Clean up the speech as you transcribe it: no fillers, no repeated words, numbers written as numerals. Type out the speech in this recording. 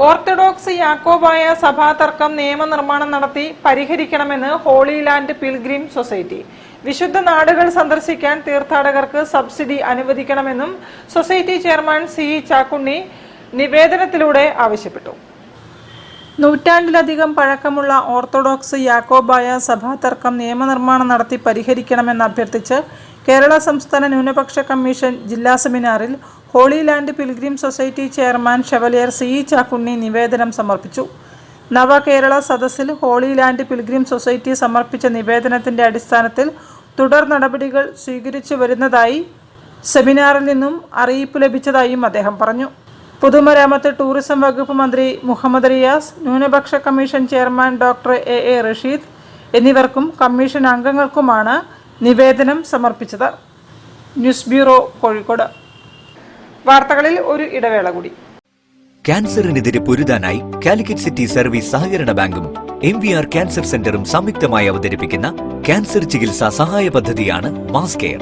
Orthodox Yakobaya സഭാതർക്കം നിയമനിർമ്മാണം നടത്തി പരിഹരിക്കണമെന്ന് ഹോളി ലാൻഡ് പിൽഗ്രിം സൊസൈറ്റി. വിശുദ്ധ നാടുകൾ സന്ദർശിക്കാൻ തീർത്ഥാടകർക്ക് സബ്സിഡി അനുവദിക്കണമെന്നും സൊസൈറ്റി ചെയർമാൻ സി ചാക്കുണ്ണി നിവേദനത്തിലൂടെ ആവശ്യപ്പെട്ടു. നൂറ്റാണ്ടിലധികം പഴക്കമുള്ള ഓർത്തഡോക്സ് യാക്കോബായ സഭാതർക്കം നിയമനിർമ്മാണം നടത്തി പരിഹരിക്കണമെന്ന് അഭ്യർത്ഥിച്ച് കേരള സംസ്ഥാന ന്യൂനപക്ഷ കമ്മീഷൻ ജില്ലാ സെമിനാറിൽ holy land pilgrim society chairman chevalier C Chakkunni നിവേദനം സമർപ്പിച്ചു. നവകേരള സദസ്സിൽ ഹോളി ലാൻഡ് പിൽഗ്രിം സൊസൈറ്റി സമർപ്പിച്ച നിവേദനത്തിന്റെ അടിസ്ഥാനത്തിൽ തുടർ നടപടികൾ സ്വീകരിച്ചു വരുന്നതായി സെമിനാറിൽ നിന്നും അറിയിപ്പ് ലഭിച്ചതായും അദ്ദേഹം പറഞ്ഞു. പൊതുമരാമത്ത് ടൂറിസം വകുപ്പ് മന്ത്രി മുഹമ്മദ് റിയാസ്, ന്യൂനപക്ഷ commission chairman doctor A Rasheed എന്നിവർക്കും കമ്മീഷൻ അംഗങ്ങൾക്കുമാണ് നിവേദനം സമർപ്പിച്ചത്. News bureau, Kozhikode. വാർത്തകളിൽ ഒരു ഇടവേള കൂടി. ക്യാൻസറിനെതിരെ പൊരുതാനായി കാലിക്കറ്റ് സിറ്റി സർവീസ് സഹകരണ ബാങ്കും MVR ക്യാൻസർ സെന്ററും സംയുക്തമായി അവതരിപ്പിക്കുന്ന ക്യാൻസർ ചികിത്സാ സഹായ പദ്ധതിയാണ് മാസ് കെയർ.